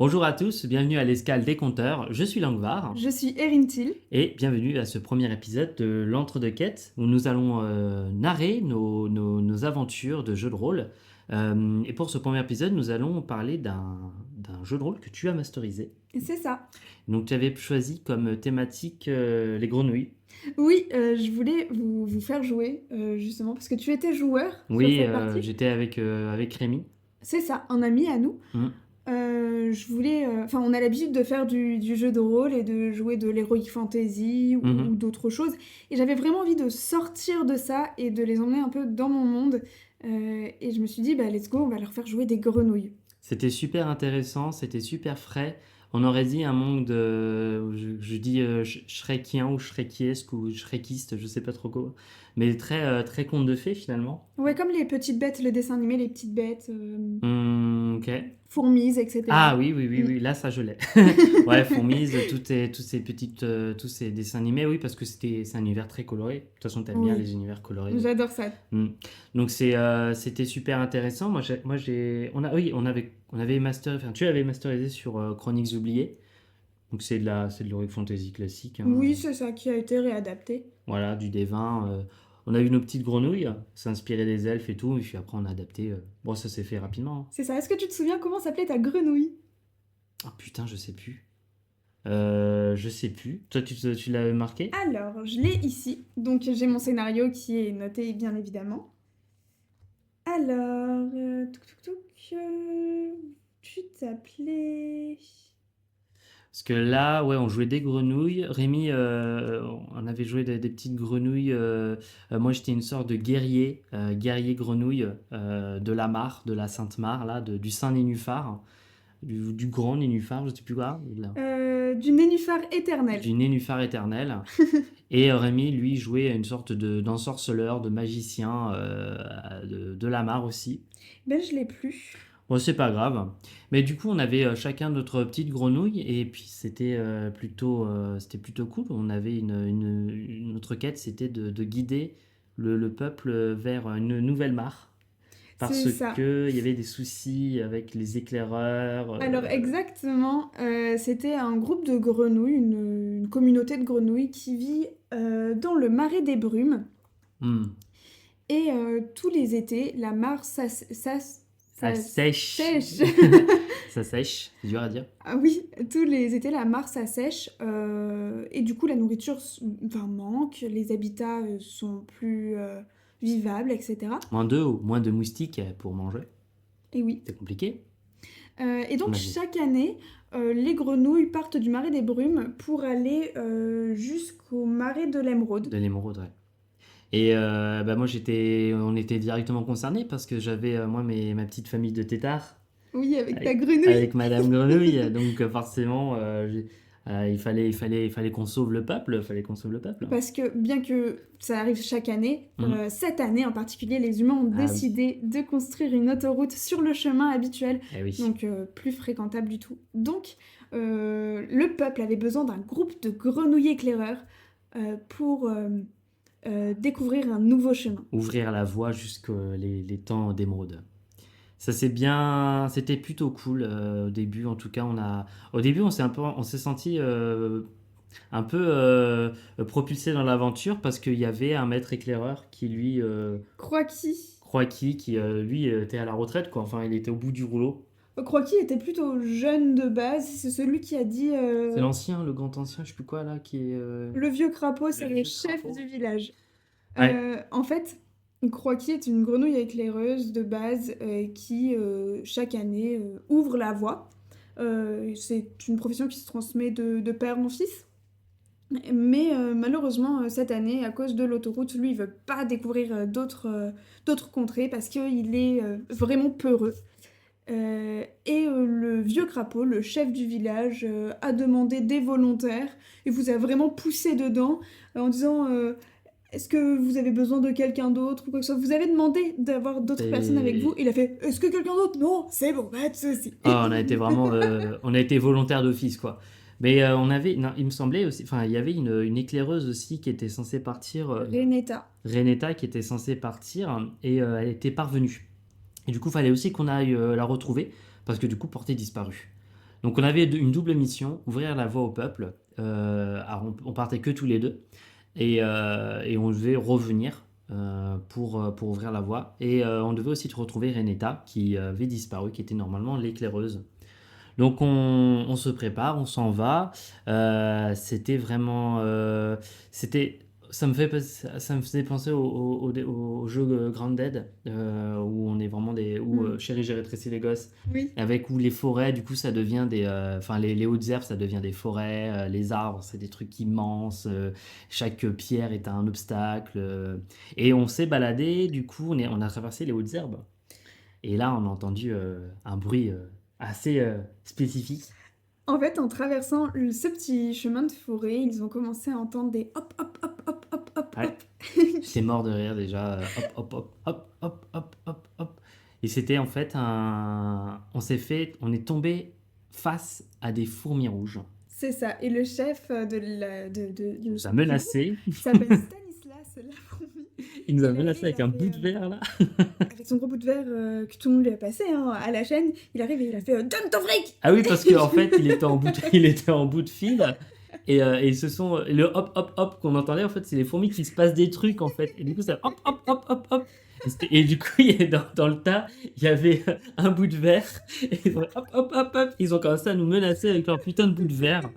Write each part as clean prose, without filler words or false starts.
Bonjour à tous, bienvenue à l'escale des compteurs, je suis Langvar Je suis Erin Till. et bienvenue à ce premier épisode de l'Entre-deux-Quêtes où nous allons narrer nos aventures de jeux de rôle. Et pour ce premier épisode, nous allons parler d'un jeu de rôle que tu as masterisé. Et c'est ça. Donc tu avais choisi comme thématique les grenouilles. Oui, je voulais vous faire jouer, justement, parce que tu étais joueur sur Oui, cette partie. j'étais avec Rémi. C'est ça, un ami à nous. Mm. Je voulais... Enfin, on a l'habitude de faire du jeu de rôle et de jouer de l'heroic fantasy ou Mhm. d'autres choses. Et j'avais vraiment envie de sortir de ça et de les emmener un peu dans mon monde. Et je me suis dit, bah let's go, on va leur faire jouer des grenouilles. C'était super intéressant, c'était super frais. On aurait dit un monde, je dis shrekien ou shrekiesque ou shrekiste, je sais pas trop quoi, mais très conte de fées finalement. Ouais, comme les petites bêtes, le dessin animé, les petites bêtes, Ok. fourmis, Ah etc. oui, oui, oui, Mm. oui, là ça je l'ai. Ouais, Fourmise, toutes ces petites, tous ces dessins animés, oui, parce que c'est un univers très coloré. De toute façon, t'aimes bien Oui, les univers colorés. j'adore ça. Mm. Donc c'était super intéressant. Oui, on avait enfin tu avais masterisé sur Chroniques oubliées. Donc c'est de l'heroic fantasy classique, hein. Oui, c'est ça qui a été réadapté. Voilà, du D20. On a eu nos petites grenouilles, s'inspirer des elfes et tout, et puis après on a adapté. Bon, ça s'est fait rapidement, hein. C'est ça. Est-ce que tu te souviens comment s'appelait ta grenouille? Ah putain, je sais plus. Je sais plus. Toi, tu l'avais marqué? Alors, je l'ai ici. Donc, j'ai mon scénario qui est noté, bien évidemment. Alors, tu t'appelais... Parce que là, ouais, on jouait des grenouilles. Rémi, on avait joué des petites grenouilles. Moi, j'étais une sorte de guerrier grenouille de la Mare, de la Sainte-Mare, là, du Saint-Nénuphar, du grand Nénuphar, je sais plus quoi, Du nénuphar éternel. du Nénuphar éternel. Et Rémi, lui, jouait une sorte d'ensorceleur, de magicien de la Mare aussi. Ben, je l'ai plus. Bon, c'est pas grave. Mais du coup, on avait chacun notre petite grenouille et puis c'était plutôt cool. On avait une autre quête, c'était de guider le peuple vers une nouvelle mare C'est parce ça. que il y avait des soucis avec les éclaireurs. Alors, exactement, c'était un groupe de grenouilles, une communauté de grenouilles qui vit dans le marais des brumes. Hmm. Et tous les étés, la mare Ça sèche. sèche. Ça sèche, c'est dur à dire. Ah oui, tous les étés, la mare s'assèche. Et du coup, la nourriture enfin, manque, les habitats sont plus vivables, etc. Moins de moustiques pour manger. Et oui. C'est compliqué. Et donc, Imagine. chaque année, les grenouilles partent du marais des brumes pour aller jusqu'au marais de l'émeraude. De l'émeraude, ouais. Et bah moi on était directement concernés parce que j'avais moi ma petite famille de têtards Oui, avec ta avec, grenouille. avec Madame Grenouille, donc forcément il fallait qu'on sauve le peuple, fallait qu'on sauve le peuple. Parce que bien que ça arrive chaque année, Mhm. cette année en particulier, les humains ont Ah oui, décidé de construire une autoroute sur le chemin habituel, eh oui. donc plus fréquentable du tout. Donc le peuple avait besoin d'un groupe de grenouilles éclaireurs pour découvrir un nouveau chemin. Ouvrir la voie jusqu'aux les temps d'émeraude. C'était plutôt cool au début. En tout cas, au début on s'est senti un peu propulsé dans l'aventure parce qu'il y avait un maître éclaireur qui lui Croaky. Qui lui était à la retraite quoi. Enfin, il était au bout du rouleau. Croaky était plutôt jeune de base, c'est celui qui a dit C'est l'ancien, le grand ancien, je sais plus quoi là, qui est. le vieux crapaud, c'est Le le vieux chef crapaud. du village. Ouais. En fait, Croaky est une grenouille éclaireuse de base qui, chaque année, ouvre la voie. C'est une profession qui se transmet de père en fils. Mais malheureusement, cette année, à cause de l'autoroute, lui, il veut pas découvrir d'autres contrées parce qu'il est vraiment peureux. Et le vieux crapaud, le chef du village, a demandé des volontaires et vous a vraiment poussé dedans en disant est-ce que vous avez besoin de quelqu'un d'autre ou quoi que ce soit. Vous avez demandé d'avoir d'autres personnes avec vous. Et Il a fait est-ce que quelqu'un d'autre? Non, c'est bon, pas de soucis. ah, on a été vraiment, on a été volontaire d'office quoi. Mais non, il me semblait aussi, enfin, il y avait une éclaireuse aussi qui était censée partir, Renetta. Renetta qui était censée partir et elle était parvenue. Et du coup, il fallait aussi qu'on aille la retrouver parce que du coup, portée disparue. Donc on avait une double mission, ouvrir la voie au peuple. Alors on partait que tous les deux et on devait revenir pour ouvrir la voie. Et on devait aussi retrouver Renetta qui avait disparu, qui était normalement l'éclaireuse. Donc on se prépare, on s'en va. C'était vraiment, c'était, ça me faisait penser au jeu Grounded où on est vraiment où Mmh. Chérie j'ai rétréci les gosses, Oui. avec où les forêts du coup ça devient enfin les hautes herbes ça devient des forêts, les arbres c'est des trucs immenses, chaque pierre est un obstacle et on s'est baladé du coup on a traversé les hautes herbes et là on a entendu un bruit assez spécifique. En fait, en traversant ce petit chemin de forêt, ils ont commencé à entendre des hop, hop, hop, hop, hop, hop, Ouais, hop. j'étais mort de rire déjà. Hop, hop, hop, hop, hop, hop, hop, hop. Et c'était en fait on est tombé face à des fourmis rouges. C'est ça. Et le chef Il nous a du groupe menacés. s'appelle Stanislas la fourmi. Il nous Et a il est menacés arrivé, avec un bout de verre là. avec son gros bout de verre que tout le monde lui a passé hein, à la chaîne, il arrive et il a fait Donne ton fric. Ah oui, parce qu'en fait, il était en bout de fil. Et ce sont le hop hop hop qu'on entendait en fait c'est les fourmis qui se passent des trucs en fait et du coup ça hop hop hop hop hop et du coup dans le tas il y avait un bout de verre et ils ont hop hop hop hop ils ont commencé à nous menacer avec leur putain de bout de verre,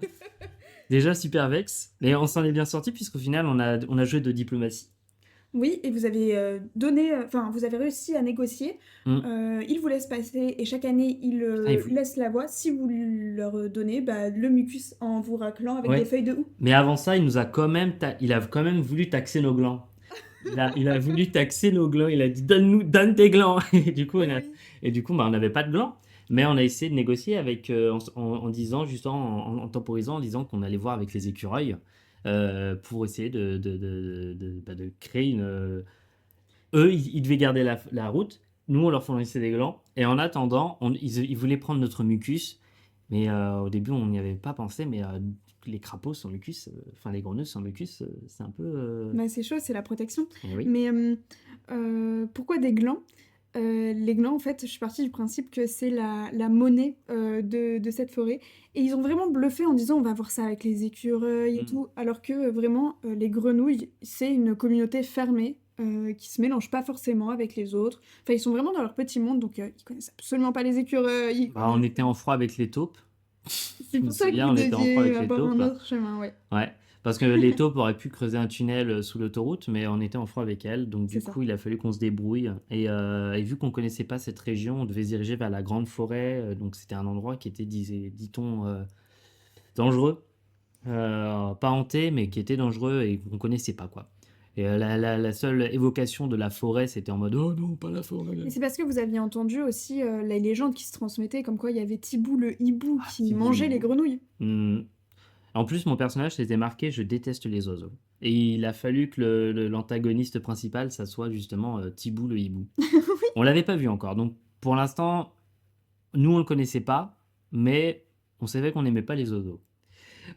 déjà super vex mais on s'en est bien sorti puisqu'au final on a joué de diplomatie. Oui, et vous avez donné, enfin, vous avez réussi à négocier. Mm. Ils vous laissent passer et chaque année, ils Putain, laissent la voie si vous leur donnez bah, le mucus en vous raclant avec des ouais, feuilles de houx. mais avant ça il nous a quand même il a quand même voulu taxer nos glands. Il a voulu taxer nos glands. Il a dit donne tes glands. Et oui. Et du coup, bah, on n'avait pas de glands. Mais on a essayé de négocier avec, en disant, justement, en temporisant, en disant qu'on allait voir avec les écureuils pour essayer de créer une. Eux, ils devaient garder la route. Nous, on leur fournissait des glands. Et en attendant, ils voulaient prendre notre mucus. Mais au début, on n'y avait pas pensé. Mais les crapauds sans mucus, enfin les grenouilles sans mucus, c'est un peu. Bah, c'est chaud, c'est la protection. Eh oui. Mais pourquoi des glands? Les glands, en fait, je suis partie du principe que c'est la monnaie de cette forêt. Et ils ont vraiment bluffé en disant on va voir ça avec les écureuils et Mm. tout. Alors que vraiment, les grenouilles, c'est une communauté fermée qui se mélange pas forcément avec les autres. Enfin, ils sont vraiment dans leur petit monde, donc ils connaissent absolument pas les écureuils. Ils Bah, on connaissent... était en froid avec les taupes. C'est Je me pour ça que souviens, vous on était en froid deviez avec les avoir taupes. un autre chemin, ouais. Ouais. Parce que les taupes auraient pu creuser un tunnel sous l'autoroute, mais on était en froid avec elles. Donc, C'est du ça. coup, il a fallu qu'on se débrouille. Et vu qu'on connaissait pas cette région, on devait se diriger vers la grande forêt. Donc, c'était un endroit qui était, dit-on, dangereux. Pas hanté, mais qui était dangereux et qu'on connaissait pas, quoi. Et la seule évocation de la forêt, c'était en mode oh non, pas la forêt. Et c'est parce que vous aviez entendu aussi la légende qui se transmettait, comme quoi il y avait Tibou le hibou Ah, qui Thibaut le mangeait les hibou. grenouilles. Hmm. En plus, mon personnage s'était marqué je déteste les oiseaux. Et il a fallu que l'antagoniste principal, ça soit justement Tibou le hibou. On l'avait pas vu encore. Donc, pour l'instant, nous, on le connaissait pas, mais on savait qu'on n'aimait pas les oiseaux.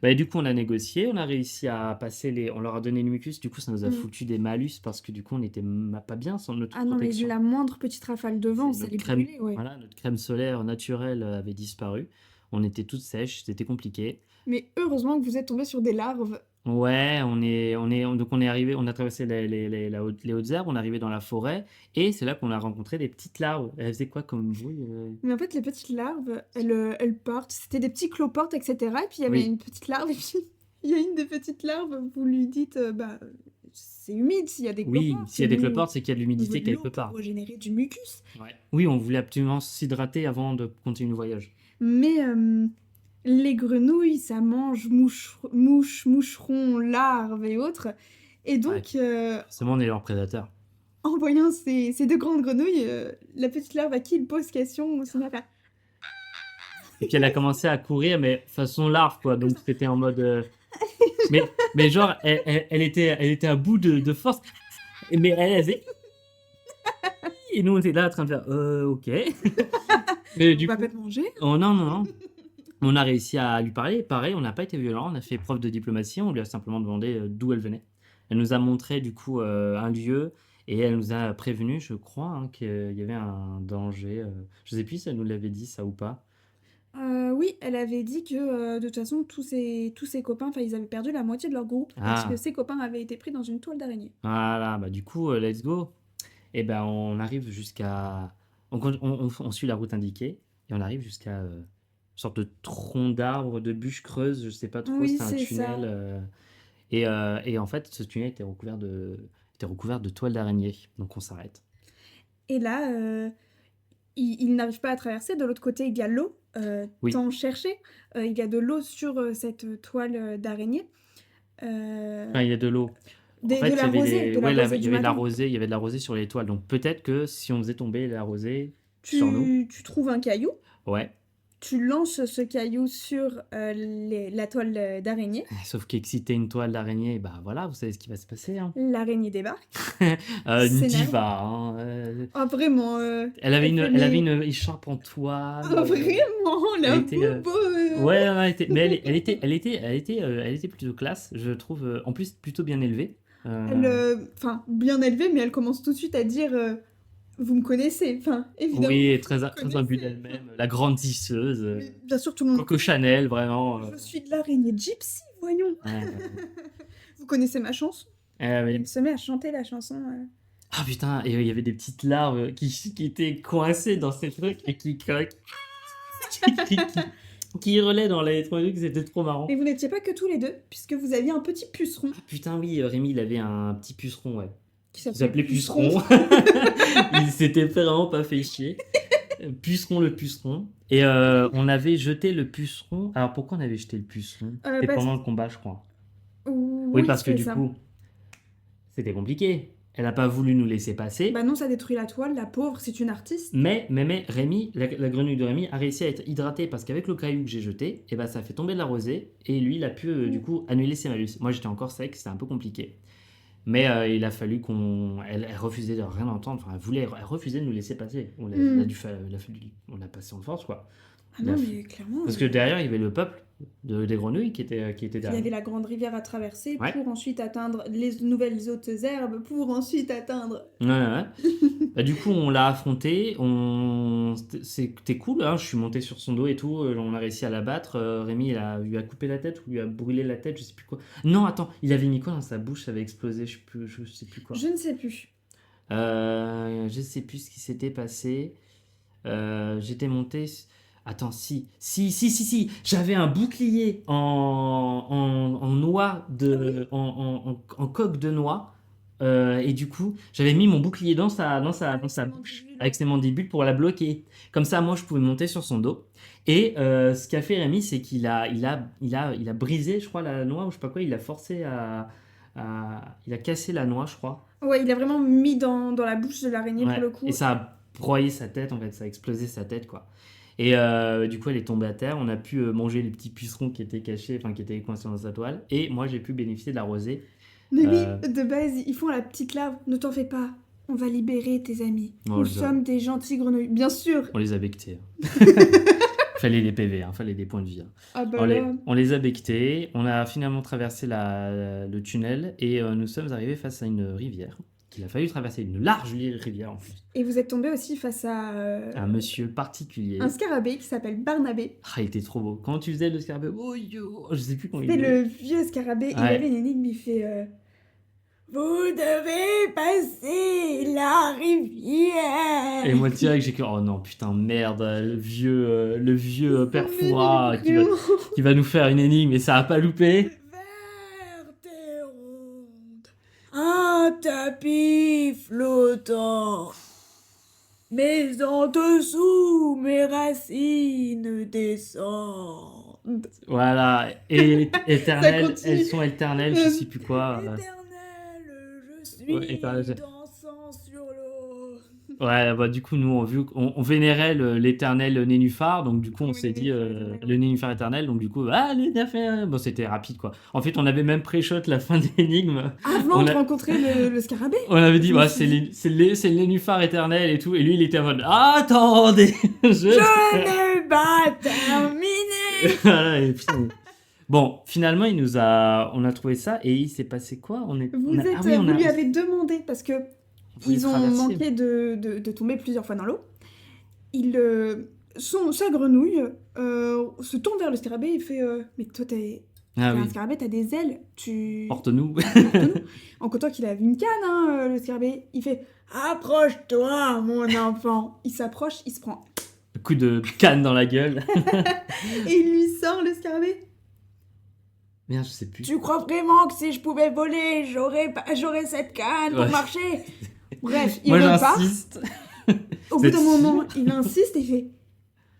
Bah, du coup, on a négocié, on a réussi à passer les. On leur a donné le mucus, du coup, ça nous a Mm. foutu des malus parce que du coup, on était pas bien sans notre Ah non, mais protection. la moindre petite rafale de vent, C'est ça notre les crème, brûlait, ouais. voilà, notre crème solaire naturelle avait disparu. On était toutes sèches, c'était compliqué. Mais heureusement que vous êtes tombé sur des larves. Ouais, donc on est arrivé, on a traversé les hautes herbes, on est arrivé dans la forêt, et c'est là qu'on a rencontré des petites larves. Elles faisaient quoi comme bruit Mais en fait, les petites larves, elles partent. C'était des petits cloportes, etc. Et puis il y avait Oui, une petite larve, et puis il y a une des petites larves, vous lui dites, bah, c'est humide s'il y a des oui, cloportes. s'il y a Et des nous, cloportes, c'est qu'il y a de on veut l'humidité de l'eau quelque pour part. régénérer du mucus. Ouais. Oui, on voulait absolument s'hydrater avant de continuer le voyage. Mais les grenouilles, ça mange mouches, moucherons, larves et autres. Et Ouais, donc, forcément, on est leur prédateur. en voyant ces deux grandes grenouilles, la petite larve à qui il pose question se met à faire Et puis elle a commencé à courir, mais façon larve, quoi. Donc c'était en mode. Mais genre, elle était à bout de force. Mais elle faisait. Et nous, on était là en train de faire. Ok. Mais on du va coup. pas te manger. Oh non, non, non. On a réussi à lui parler. Pareil, on n'a pas été violent. On a fait preuve de diplomatie. On lui a simplement demandé d'où elle venait. Elle nous a montré du coup un lieu et elle nous a prévenu, je crois, hein, qu'il y avait un danger. Je sais plus si elle nous l'avait dit ça ou pas. Oui, elle avait dit que, de toute façon tous ses copains, enfin ils avaient perdu la moitié de leur groupe parce que Ah, ses copains avaient été pris dans une toile d'araignée. voilà, bah du coup, let's go. Et ben on arrive jusqu'à... on suit la route indiquée et on arrive jusqu'à une sorte de tronc d'arbre, de bûche creuse, je sais pas trop, Oui, c'était un c'est tunnel. ça. Et en fait, ce tunnel était recouvert de toiles d'araignée. Donc on s'arrête. Et là, ils n'arrivent pas à traverser. De l'autre côté, il y a l'eau, Oui. tant cherchée. Il y a de l'eau sur, cette, toile, d'araignée. Enfin, Heu, il y a de l'eau. En de fait, la rosée, de la ouais, rosée il y du avait de la matin. rosée, il y avait de la rosée sur les toiles. Donc peut-être que si on faisait tomber la rosée sur nous, Tu trouves un caillou, ouais. tu lances ce caillou sur, la toile, d'araignée. Sauf qu'exciter une toile d'araignée, bah voilà, vous savez ce qui va se passer, hein. L'araignée débarque, Une s'énerve. diva, hein. Ah vraiment, elle fait: Elle avait «Mais une écharpe en toile. ah vraiment Elle la était, bouboule!» ouais, elle était, mais elle était plutôt classe, je trouve. En plus, plutôt bien élevée. Elle, Euh, enfin bien élevée, mais elle commence tout de suite à dire, «Vous me connaissez?» Enfin évidemment Oui, vous me très imbue connaissez, enfin, d'elle-même, la grande tisseuse, mais bien sûr tout le monde Coco connaît. Chanel, vraiment. Je suis de l'araignée gypsy, voyons. Ouais. Vous connaissez ma chanson? Et Mais- elle se met à chanter la chanson, Ah putain, et il y avait des petites larves qui étaient coincées dans ces trucs et qui, qui hurlaient dans les trucs, c'était trop mais marrant. vous n'étiez pas que tous les 2 puisque vous aviez un petit puceron Ah putain, oui, Rémi, il avait un petit puceron, ouais. qui Il s'appelait s'appelait Puceron. Puceron. Il s'était vraiment pas fait chier. Puceron le puceron. Et on avait jeté le puceron. Alors pourquoi on avait jeté le puceron? C'était Parce pendant le combat, je crois. Oui, oui, parce que c'est du ça. coup, c'était compliqué. Elle a pas voulu nous laisser Bah passer. non, ça détruit la toile, la pauvre, c'est une artiste. Mais Rémi, la grenouille de Rémi, a réussi à être hydratée parce qu'avec le caillou que j'ai jeté, et ben ça a fait tomber de la rosée. Et lui, il a pu du coup annuler ses malus. Moi, j'étais encore sec, c'était un peu compliqué. Mais il a fallu qu'on. Elle refusait de rien entendre. Enfin, elle refusait de nous laisser passer. Mmh. On l'a passé en force, quoi. Ah Il a non, f- mais clairement, Parce que derrière, il y avait le peuple des grenouilles qui était il y derrière. avait la grande rivière à traverser Ouais, pour ensuite atteindre les nouvelles hautes herbes, pour ensuite atteindre ouais, ouais. Bah, du coup, on l'a affronté. C'était cool, hein. Je suis monté sur son dos et tout. On a réussi à la battre. Rémi, lui a coupé la tête ou lui a brûlé la tête, je sais plus quoi. Non, attends, il avait mis quoi dans sa bouche? Ça avait explosé, je sais plus quoi. Je ne sais plus. Je sais plus ce qui s'était passé. J'étais monté. Attends, si. J'avais un bouclier en noix en coque de noix. Et du coup, j'avais mis mon bouclier dans sa bouche avec ses mandibules pour la bloquer. Comme ça, moi, je pouvais monter sur son dos. Et ce qu'a fait Rémi, c'est qu'il a brisé, je crois, la noix ou je sais pas quoi. Il a forcé il a cassé la noix, je crois. Ouais, il a vraiment mis dans la bouche de l'araignée pour Ouais, le et coup. ça a broyé sa tête en fait, ça a explosé sa tête quoi. Et du coup, elle est tombée à terre. On a pu manger les petits pucerons qui étaient cachés, enfin qui étaient coincés dans sa toile. Et moi, j'ai pu bénéficier de la rosée. Mais oui, Euh, de base, ils font la petite larve. Ne t'en fais pas. On va libérer tes amis. on, Nous les a, sommes des gentils grenouilles. Bien sûr. on les a bectés. Fallait les PV, hein, fallait des points de vie. Hein. Ah bah là. On les a bectés. On a finalement traversé le tunnel et nous sommes arrivés face à une rivière. Il a fallu traverser une large rivière en plus. Et vous êtes tombé aussi face à Un monsieur particulier. un scarabée qui s'appelle Barnabé. Ah, il était trop beau. Comment tu faisais le scarabée? Oh, yo, je sais plus comment il C'est faisait. le vieux scarabée. Il Ouais. avait une énigme. Il fait vous devez passer la rivière. Et moi, direct, j'ai cru, oh non, putain, merde, le vieux père Mais Fouras vraiment. qui va nous faire une énigme et ça a pas loupé. Verte et ronde, un tapis flottant. Mais en dessous, mes racines descendent. Voilà. Et éternelles, continue. elles sont éternelles, je sais plus quoi. Éternel, je suis Ouais, éternel. dansant sur l'eau. Ouais, bah du coup, nous, on vénérait l'éternel nénuphar, donc du coup, on Oui, s'est le dit nénuphar éternel. le nénuphar éternel, donc du coup, ah, le nénuphar. Bon, c'était rapide, quoi. En fait, on avait même pré-shot la fin de l'énigme. Avant On de a- rencontrer le scarabée. On avait dit, Je me ouais, suis dit, c'est le nénuphar éternel et tout, et lui, il était en mode, attendez, je n'ai pas terminé. Voilà, et putain. Bon, finalement, on a trouvé ça, et il s'est passé quoi? Vous lui avez demandé parce que on voulait ils ont traverser. manqué de tomber plusieurs fois dans l'eau. sa grenouille se tourne vers le scarabée et fait mais toi, Ah t'es un oui, scarabée, t'as des ailes, tu. porte-nous. Porte-nous. En comptant qu'il avait une canne, hein, le scarabée. Il fait approche-toi, mon enfant. Il s'approche, il se prend. Coup de canne dans la gueule. Et il lui sort le scarabée. Merde, je sais plus. Tu crois vraiment que si je pouvais voler, j'aurais cette canne pour Ouais. marcher? Bref, il Moi, repart. j'insiste. Au Vous bout êtes d'un sûr? moment, il insiste et il fait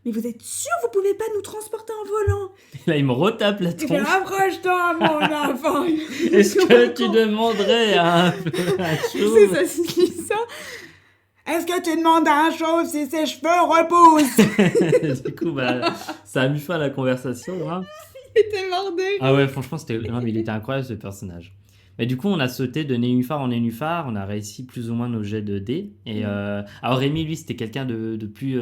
mais vous êtes sûr vous pouvez pas nous transporter en volant? Là, il me retape la Il fait tronche. approche-toi, mon enfant. Est-ce que tu demanderais à un C'est chauve? ça, c'est ça. Est-ce que tu demandes à un chauve si ses cheveux repoussent? Du coup, bah, ça a mis fin à la conversation. Hein. Il était mort de rire. Ah ouais, franchement, non, mais il était incroyable ce personnage. Mais du coup, on a sauté de nénuphar en nénuphar, on a réussi plus ou moins nos jets de dés. Et alors Rémi, lui, c'était quelqu'un de plus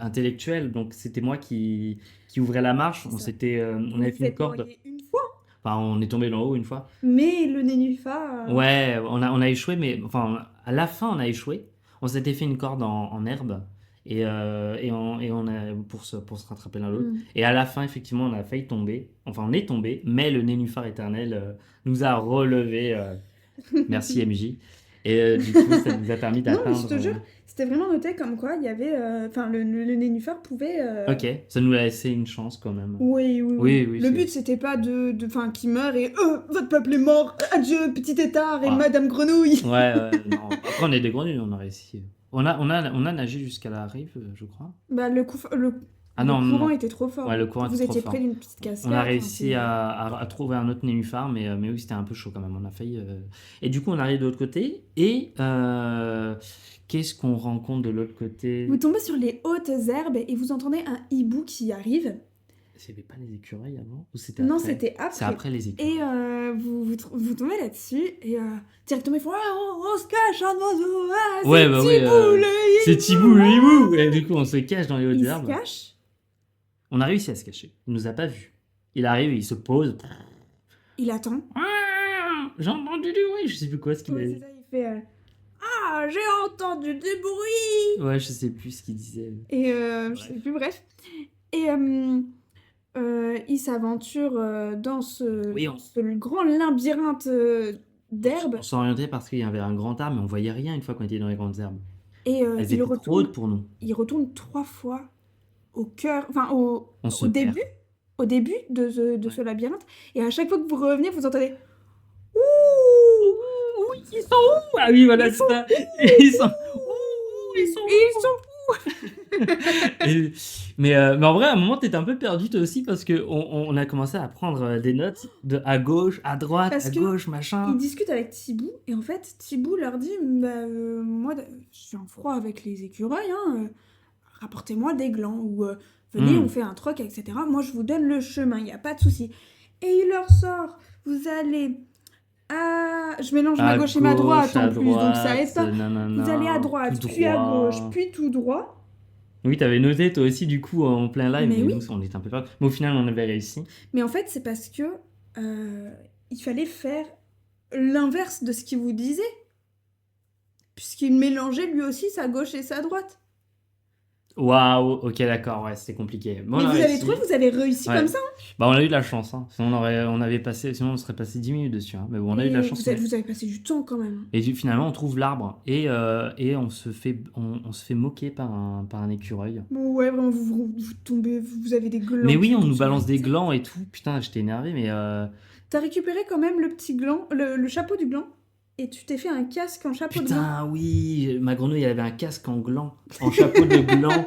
intellectuel, donc c'était moi qui ouvrais la marche. C'est On ça. s'était, on Vous avait fait une êtes corde. noyé une fois, Enfin, on est tombé dans l'eau une fois. mais le nénuphar. Ouais, on a échoué, mais enfin, à la fin, on a échoué. On s'était fait une corde en herbe. Et on a pour se rattraper l'un l'autre. Mm. Et à la fin, effectivement, on a failli tomber. Enfin, on est tombé, mais le nénuphar éternel nous a relevé. Merci MJ. Et du coup, ça nous a permis Non, mais je d'atteindre. te jure, c'était vraiment noté comme quoi il y avait. Enfin, le nénuphar pouvait. Ok, ça nous a laissé une chance quand même. Oui, oui, oui. Oui, oui, Le c'est- but, c'était pas enfin, qu'il meure et votre peuple est mort, adieu, petit étard et Ah. Madame Grenouille. Ouais, ouais, non. Après, on est des grenouilles, on a réussi. On a nagé jusqu'à la rive, je crois. Bah, le Ah non, courant non. était trop fort. Ouais, le courant Vous était trop étiez fort. près d'une petite cascade. On a enfin, réussi c'est- à trouver un autre nénuphar, mais oui, c'était un peu chaud quand même. On a failli. Et du coup, on arrive de l'autre côté. Et qu'est-ce qu'on rencontre de l'autre côté? Vous tombez sur les hautes herbes et vous entendez un hibou qui arrive. C'était pas les écureuils avant? Ou c'était Non, après? c'était C'est après. après les écureuils. Et vous tombez là-dessus et directement ils font ah, on se cache un oiseau, ah, Ouais, c'est bah oui, Thibaut, le hibou. C'est Thibaut le hibou! Et du coup, on se cache dans les hautes Il se herbes. cache, On a réussi à se cacher. Il nous a pas vus. Il arrive, il se pose. il attend. J'ai entendu du bruit. Je sais plus quoi ce qu'il Ouais, a c'est dit. ça, il fait ah, j'ai entendu du bruit. Ouais, je sais plus ce qu'il disait. Et je sais plus, bref. Et il s'aventure dans Oui, dans ce grand labyrinthe d'herbes. On s'orientait parce qu'il y avait un grand arbre, mais on voyait rien une fois qu'on était dans les grandes herbes. Et Elles étaient trop hautes pour nous. il retourne 3 fois au cœur, enfin au On se début, perd. au début de ce Ouais. labyrinthe. Et à chaque fois que vous revenez, vous entendez Ouh, ils sont où? Ah oui, voilà, c'est ça. Ils sont où? Ils sont où? et ils sont Mais en vrai, à un moment, t'étais un peu perdu toi aussi parce que on a commencé à prendre des notes de à gauche, à droite, Parce à que gauche, ils machin. discutent avec Thibaut et en fait Thibaut leur dit bah moi je suis en froid avec les écureuils hein, rapportez-moi des glands ou venez on fait un troc etc. Moi je vous donne le chemin, il n'y a pas de souci. Et il leur sort vous allez à je mélange ma gauche et ma droite en plus donc ça aide pas. Vous allez à droite tout puis à droit. gauche puis tout droit. Oui, t'avais noté toi aussi du coup en plein live, Mais mais oui. nous on était un peu perdus. Mais au final, on avait réussi. Mais en fait c'est parce que il fallait faire l'inverse de ce qu'il vous disait. Puisqu'il mélangeait lui aussi sa gauche et sa droite. Waouh, ok, d'accord, ouais, c'était compliqué. Bon, Mais on a vous avez réussi. trouvé, vous avez réussi Ouais. comme ça. Bah, on a eu de la chance, hein. Sinon, on serait passé 10 minutes dessus, hein. Mais bon, on a eu de la chance. Vous avez passé du temps quand même. Et finalement, on trouve l'arbre et on se fait moquer par un écureuil. Bon, ouais, vraiment, vous tombez, vous avez des glands. Mais oui, qui on tombent nous sur la balance des tête. glands et tout. Putain, j'étais énervé, mais T'as récupéré quand même le petit gland, le chapeau du gland, et tu t'es fait un casque en chapeau de gland. putain, oui, ma grenouille, elle avait un casque en gland, en chapeau de gland.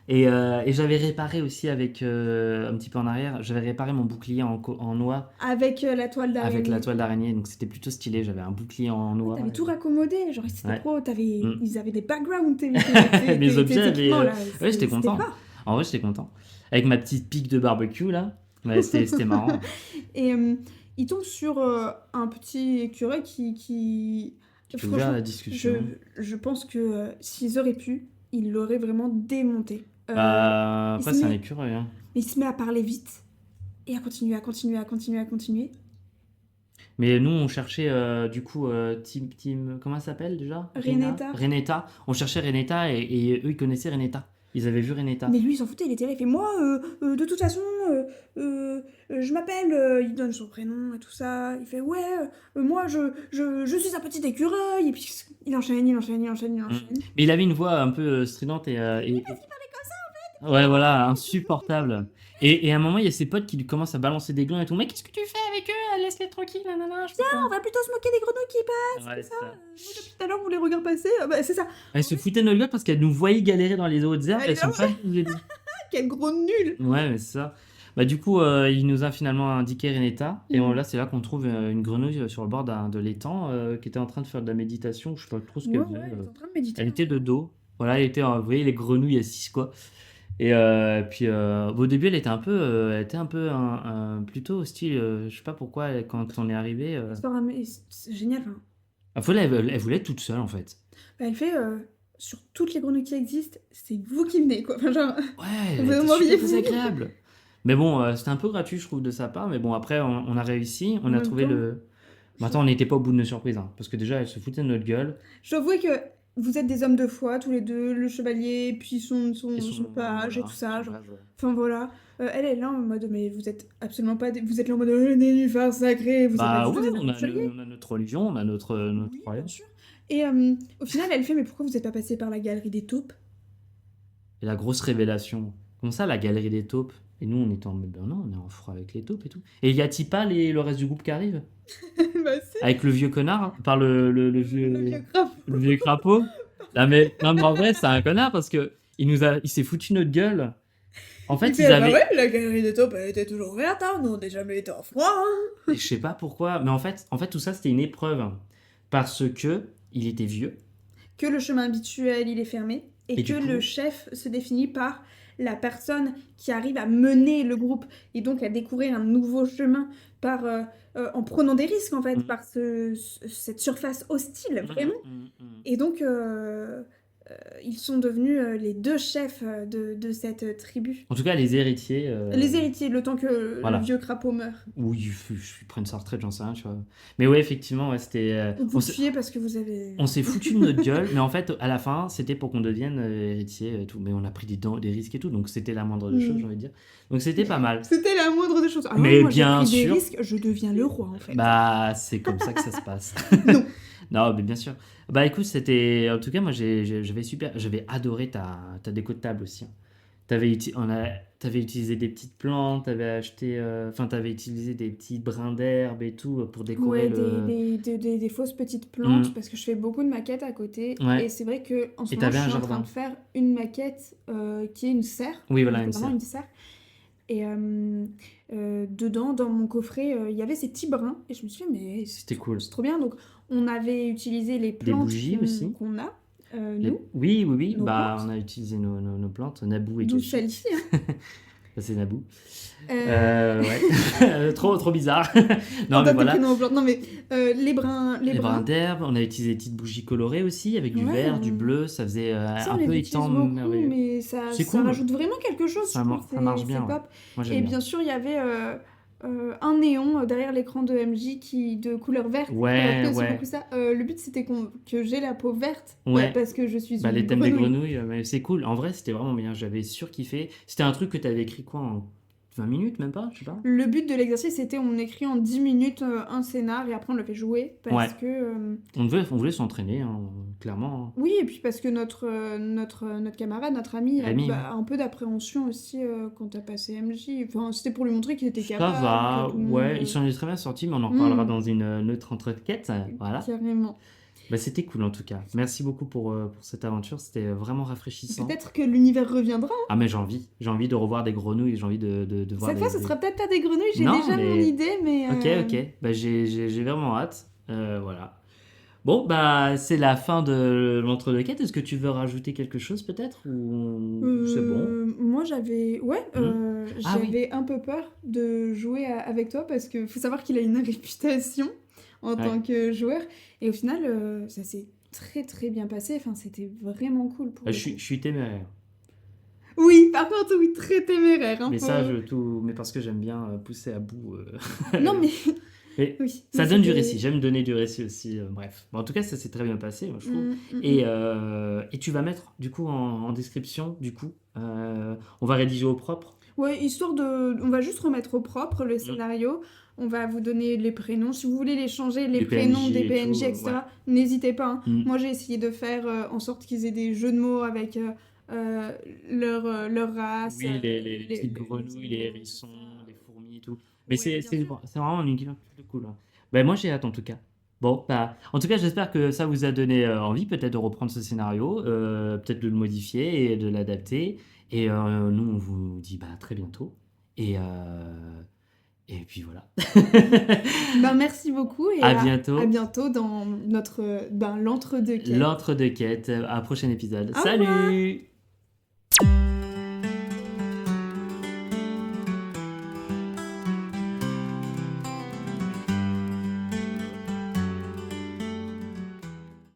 Et j'avais réparé aussi avec un petit peu en arrière, j'avais réparé mon bouclier en noix Avec la toile d'araignée. avec la toile d'araignée, donc c'était plutôt stylé. J'avais un bouclier en noix. T'avais tout raccommodé, genre c'était Ouais. pro, Mm. ils avaient des backgrounds, Les objets avaient, équipements, là. ouais, j'étais content. Pas. En vrai, j'étais content. Avec ma petite pique de barbecue là, ouais, c'était marrant. Et il tombe sur un petit écureuil qui... Tu peux ouvrir la discussion. je pense que s'ils auraient pu, ils l'auraient vraiment démonté. Bah, il après, se c'est un met- écureuil. Hein. Il se met à parler vite et à continuer, à continuer, à continuer, à continuer. Mais nous, on cherchait du coup Tim, comment elle s'appelle déjà? Renetta. Renetta. On cherchait Renetta et eux, ils connaissaient Renetta. Ils avaient vu Renetta. Mais lui, il s'en foutait, il était là, il fait moi, de toute façon, je m'appelle, il donne son prénom et tout ça. Il fait ouais, moi, je suis un petit écureuil. Et puis il enchaîne, il enchaîne, il enchaîne, il Mm. enchaîne. Mais il avait une voix un peu stridente ouais, voilà, insupportable. Et à un moment, il y a ses potes qui lui commencent à balancer des glands et tout. Mais qu'est-ce que tu fais avec eux? Laisse-les tranquilles, nanana, je sais pas On quoi. va plutôt se moquer des grenouilles qui passent, Ouais, c'est c'est ça. ça. Moi, depuis tout à l'heure, on les regarde passer. Bah, c'est ça. Elle se foutait de notre gueule parce qu'elle nous voyait galérer dans les hautes herbes. Elle est Elles là, sont pas ouais, venues nous aider. quel gros nul. Ouais, mais c'est ça. Bah, du coup, il nous a finalement indiqué Renetta. Et Mm. là, c'est là qu'on trouve une grenouille sur le bord de l'étang qui était en train de faire de la méditation. Je sais pas trop ce Ouais, qu'elle ouais, faisait. elle est en train de méditer, Elle hein. était de dos. Voilà, elle était, vous voyez, les grenouilles assises, quoi. Et puis, au début, elle était un peu plutôt hostile. Je sais pas pourquoi, quand on est arrivé. C'est génial. Enfin, Elle voulait être toute seule, en fait. bah, elle fait sur toutes les grenouilles qui existent, c'est vous qui venez, quoi. Enfin, genre, Ouais, elle vous était super m'envoyez désagréable. Mais bon, c'était un peu gratuit, je trouve, de sa part. Mais bon, après, on a réussi. En On a même trouvé temps, le. Maintenant, on n'était pas au bout de nos surprises, hein, parce que déjà, elle se foutait de notre gueule. j'avoue que vous êtes des hommes de foi, tous les deux, le chevalier, puis Et son page et voilà, tout ça. son Genre. page, ouais. Enfin voilà. Elle est là en mode, mais vous êtes absolument pas. Vous êtes là en mode, nénuphar sacré, vous êtes là Bah juste ouais, des hommes chevaliers. on a notre religion, on a notre Oui, bien croyance. sûr. Et au final, elle fait, mais pourquoi vous n'êtes pas passé par la galerie des taupes? Et la grosse révélation. Comme ça, la galerie des taupes. Et nous, on était en mode, ben non, on est en froid avec les taupes et tout. Et y a-t-il pas le reste du groupe qui arrive? Bah si, Avec le vieux connard, hein, par le vieux, le vieux crapaud. le vieux crapaud. Non, mais en vrai, c'est un connard parce que il s'est foutu notre gueule. En Il fait, fait, ils bah avaient. ouais, la galerie des taupes, elle était toujours ouverte, hein. Nous, on n'a jamais été en froid, hein. Et je sais pas pourquoi, mais en fait, tout ça, c'était une épreuve. Parce que il était vieux. Que le chemin habituel, il est fermé. Et Et du que coup- le chef se définit par la personne qui arrive à mener le groupe et donc à découvrir un nouveau chemin par, en prenant des risques en fait, Mm. par cette surface hostile, vraiment. Mm. Et donc, ils sont devenus les deux chefs de cette tribu. En tout cas, les héritiers. Les héritiers, le temps que Voilà. le vieux crapaud meurt. Ou ils prennent sa retraite, j'en sais rien, tu vois. Mais ouais, effectivement, ouais, c'était. Vous fuyez parce que vous avez... On s'est foutu de notre gueule, mais en fait, à la fin, c'était pour qu'on devienne héritier et tout. Mais on a pris des risques et tout, donc c'était la moindre des choses, j'ai envie de dire. Donc c'était pas mal. C'était la moindre des choses. Alors Mais moi, j'ai bien pris des sûr. risques, je deviens le roi en fait. Bah, c'est comme ça que ça se passe. Non. Non, mais bien sûr. Bah écoute, c'était. En tout cas, moi, j'avais adoré ta déco de table aussi, hein. T'avais utilisé des petites plantes, t'avais acheté. Enfin, t'avais utilisé des petits brins d'herbe et tout pour décorer Ouais, le. des fausses petites plantes, Mm. parce que je fais beaucoup de maquettes à côté. Ouais. Et c'est vrai que en ce Et moment, t'avais je un suis en train jardin. de faire une maquette qui est une serre. Oui, voilà, Donc, une vraiment serre. une serre. Et dedans, dans mon coffret, il y avait ces petits brins. Et je me suis dit, mais C'était cool. c'est trop bien. Donc, on avait utilisé les Des plantes bougies aussi. qu'on a, Les- nous, Oui. nos Bah, plantes. on a utilisé nos plantes, Naboo et D'où Kashi. celle-ci, hein. Ça, c'est Naboo. Euh, Ouais. trop bizarre. Non, mais Attends, t'as voilà. pris nos plantes. Non, mais les brins, Les brins d'herbe, on a utilisé des petites bougies colorées aussi, avec du Ouais, vert, du bleu, ça faisait ça, un on les peu utilise étang beaucoup, merveilleux. mais ça C'est cool. rajoute vraiment quelque chose. Ça Je trouve que ça marche c'est bien, ouais. pop. Moi, Et j'aime bien. bien sûr, il y avait un néon derrière l'écran de MJ de couleur verte. Qui Ouais, rappelait aussi ouais. beaucoup ça. Le but, c'était que j'ai la peau verte, Ouais. parce que je suis Bah, une les thèmes des grenouille. grenouilles, mais c'est cool. En vrai, c'était vraiment bien. J'avais surkiffé. C'était un truc que t'avais écrit quoi en 20 minutes, même pas? Je sais pas. Le but de l'exercice, c'était on écrit en 10 minutes un scénar et après on le fait jouer. Parce Ouais. que... On voulait s'entraîner, hein, clairement, hein. Oui, et puis parce que notre camarade, notre ami, Rémi, a un peu d'appréhension aussi quand t'as passé MJ. Enfin, c'était pour lui montrer qu'il était Ça capable. va, que tout le monde, ouais, il s'en est très bien sorti, mais on en reparlera dans une autre enquête. Voilà. Carrément. Bah, c'était cool en tout cas. Merci beaucoup pour cette aventure, c'était vraiment rafraîchissant. Peut-être que l'univers reviendra. Ah, mais j'ai envie de revoir des grenouilles, j'ai envie de voir Cette fois, ce des- sera peut-être pas des grenouilles, j'ai Non, déjà mais- mon idée, mais... Ok, bah, j'ai vraiment hâte. Voilà. Bon, bah, c'est la fin de l'entre-deux quêtes. Est-ce que tu veux rajouter quelque chose peut-être ou c'est bon? Moi, j'avais... Ouais, Ah oui. j'avais un peu peur de jouer avec toi parce que faut savoir qu'il a une réputation en tant que joueur. Et au final, ça s'est très très bien passé. Enfin, c'était vraiment cool pour Ah, le je coup. suis téméraire. Oui, par contre, oui, très téméraire. Hein, Mais faut- ça, mais parce que j'aime bien pousser à bout. Non, mais Mais Oui, mais ça donne du récit. c'était J'aime donner du récit aussi. Bref. Bon, en tout cas, ça s'est très bien passé, moi, je trouve. mmh. Et tu vas mettre, du coup, en description, du coup, on va rédiger au propre. Ouais, histoire de on va juste remettre au propre le Mm. scénario. On va vous donner les prénoms. Si vous voulez les changer, les Les prénoms PNJ des et tout, PNJ, et ouais. cetera, n'hésitez pas, hein. Mm. Moi, j'ai essayé de faire, en sorte qu'ils aient des jeux de mots avec, leur race, Oui, les petites les grenouilles, les animaux, tout hérissons, ça. les fourmis et tout. Mais Ouais, bien sûr. c'est vraiment un univers plus cool, hein. Ben, moi, j'ai hâte, en tout cas. Bon, bah, en tout cas, j'espère que ça vous a donné envie, peut-être, de reprendre ce scénario, peut-être de le modifier et de l'adapter. Et nous, on vous dit bah, à très bientôt. Et puis voilà. Ben, merci beaucoup et À à bientôt. bientôt dans notre, ben, l'entre-deux quêtes. L'entre-deux quêtes, à un prochain épisode. Au revoir! Salut!